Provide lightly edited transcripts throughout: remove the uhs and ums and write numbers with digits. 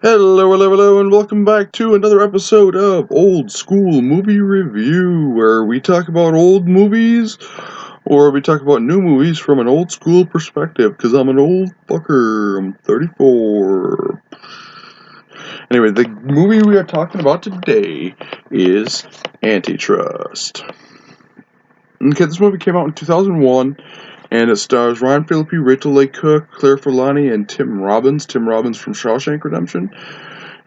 Hello, hello, hello, and welcome back to another episode of Old School Movie Review, where we talk about old movies, or we talk about new movies from an old school perspective, because I'm an old fucker, I'm 34. Anyway, the movie we are talking about today is Antitrust. Okay, this movie came out in 2001, and it stars Ryan Phillippe, Rachel Leigh Cook, Claire Forlani, and Tim Robbins. Tim Robbins from Shawshank Redemption.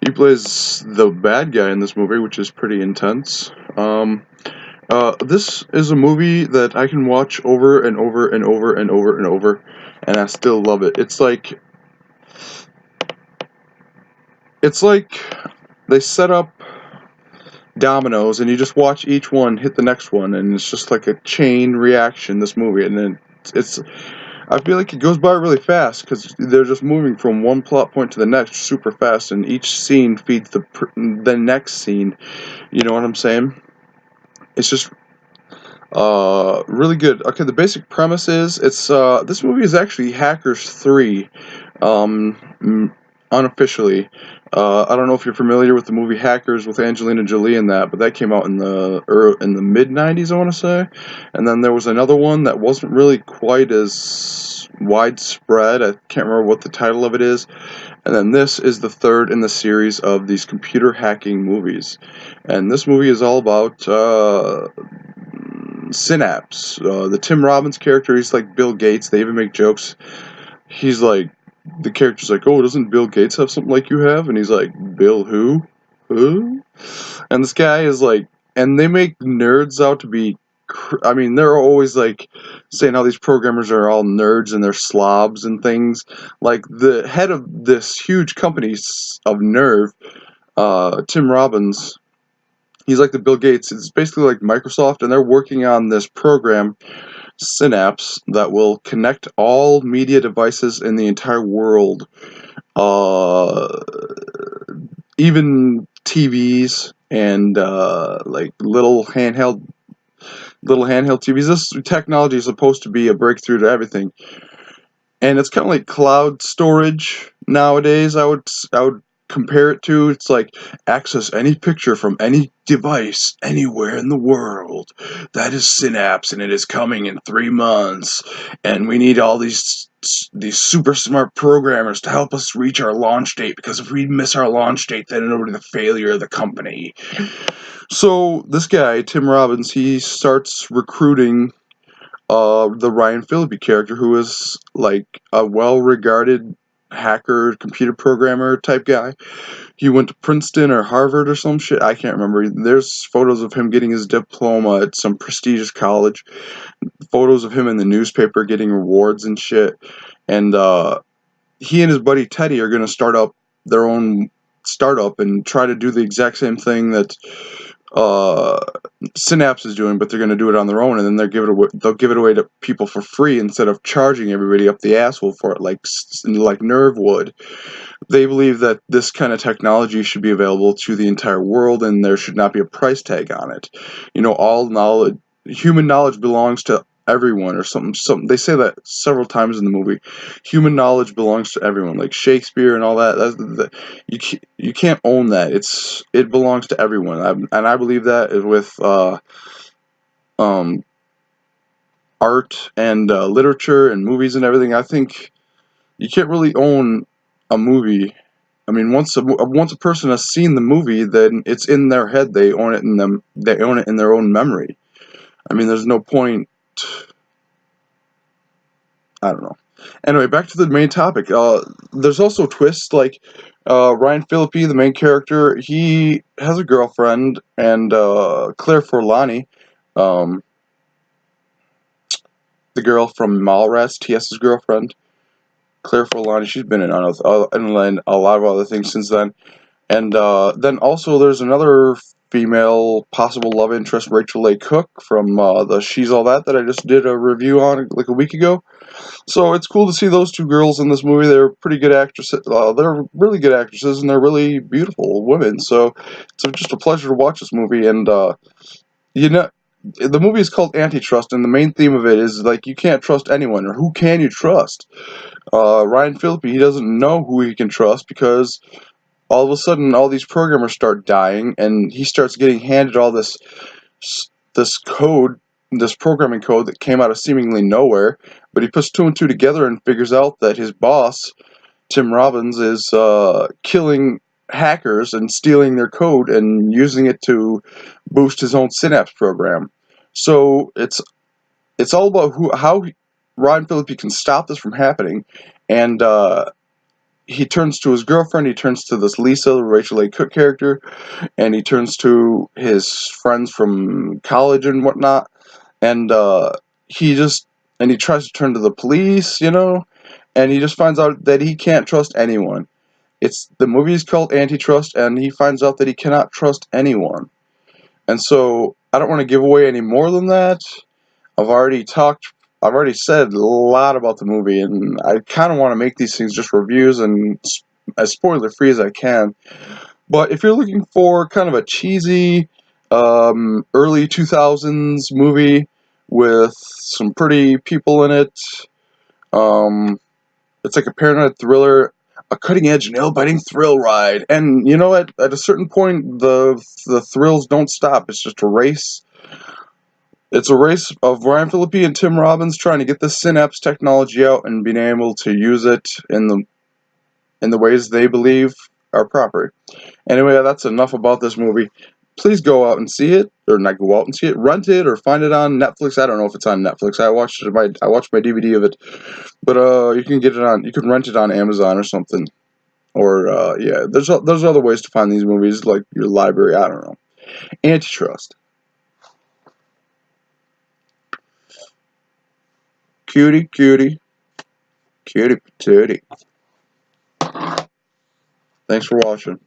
He plays the bad guy in this movie, which is pretty intense. This is a movie that I can watch over and over and over and over and over, and I still love it. It's like they set up dominoes, and you just watch each one hit the next one, and it's just like a chain reaction. This movie, and then it's I feel like it goes by really fast because they're just moving from one plot point to the next super fast, and each scene feeds the next scene. You know what I'm saying? It's just really good. Okay, the basic premise is this movie is actually Hackers 3, unofficially. I don't know if you're familiar with the movie Hackers with Angelina Jolie in that, but that came out in the mid '90s, I want to say. And then there was another one that wasn't really quite as widespread. I can't remember what the title of it is. And then this is the third in the series of these computer hacking movies. And this movie is all about Synapse. The Tim Robbins character, he's like Bill Gates. They even make jokes. He's like, the character's like, oh, doesn't Bill Gates have something like you have? And he's like, Bill who? Who? And this guy is like, and they make nerds out to be, I mean, they're always like saying how these programmers are all nerds and they're slobs and things. Like the head of this huge company of Nerve, Tim Robbins, he's like the Bill Gates. It's basically like Microsoft, and they're working on this program, Synapse, that will connect all media devices in the entire world, even TVs and like little handheld TVs. This technology is supposed to be a breakthrough to everything, and it's kind of like cloud storage nowadays. I would compare it to. It's like access any picture from any device anywhere in the world. That is Synapse, and it is coming in 3 months. And we need all these super smart programmers to help us reach our launch date, because if we miss our launch date, then it'll be the failure of the company. So this guy, Tim Robbins, he starts recruiting the Ryan Phillippe character, who is like a well-regarded hacker, computer programmer type guy. He went to Princeton or Harvard or some shit. I can't remember. There's photos of him getting his diploma at some prestigious college. Photos of him in the newspaper getting awards and shit. And he and his buddy Teddy are going to start up their own startup and try to do the exact same thing that Synapse is doing, but they're going to do it on their own, and then they'll give it away to people for free instead of charging everybody up the asshole for it, like Nerve would. They believe that this kind of technology should be available to the entire world, and there should not be a price tag on it. You know, all knowledge, human knowledge belongs to everyone, or something. They say that several times in the movie. Human knowledge belongs to everyone, like Shakespeare and all that. You can't own that. It belongs to everyone, and I believe that is with art and literature and movies and everything. I think you can't really own a movie. I mean, once a person has seen the movie, then it's in their head. They own it in them. They own it in their own memory. I mean, there's no point. I don't know. Anyway, back to the main topic. There's also twists, like Ryan Phillippe, the main character, he has a girlfriend, and Claire Forlani, the girl from Mallrats, T.S.'s girlfriend. Claire Forlani, she's been in a lot of other things since then. And then also there's another female possible love interest, Rachel Leigh Cook, from the She's All That I just did a review on like a week ago. So it's cool to see those two girls in this movie. They're pretty good actresses. They're really good actresses, and they're really beautiful women. So it's just a pleasure to watch this movie. And you know, the movie is called Antitrust, and the main theme of it is like you can't trust anyone, or who can you trust? Ryan Phillippe, he doesn't know who he can trust because all of a sudden all these programmers start dying, and he starts getting handed all this code, this programming code that came out of seemingly nowhere. But he puts two and two together and figures out that his boss, Tim Robbins, is killing hackers and stealing their code and using it to boost his own Synapse program. So it's all about how Ryan Phillippe can stop this from happening, and he turns to his girlfriend. He turns to this Lisa, the Rachel A. Cook character, and he turns to his friends from college and whatnot, and he just and he tries to turn to the police, and he just finds out that he can't trust anyone. It's the movie is called Antitrust, and he finds out that he cannot trust anyone. And so I don't want to give away any more than that. I've already talked. I've already said a lot about the movie, and I kind of want to make these things just reviews and as spoiler free as I can. But if you're looking for kind of a cheesy, early 2000s movie with some pretty people in it, um, it's like a paranoid thriller, a cutting edge, nail biting thrill ride. And at a certain point, the thrills don't stop. It's just a race. It's a race of Ryan Phillippe and Tim Robbins trying to get the Synapse technology out and being able to use it in the ways they believe are proper. Anyway, that's enough about this movie. Please go out and see it, or not go out and see it, rent it, or find it on Netflix. I don't know if it's on Netflix. I watched my DVD of it, but you can rent it on Amazon or something. Or yeah, there's other ways to find these movies, like your library. I don't know. Antitrust, cutie, cutie, cutie patootie. Thanks for watching.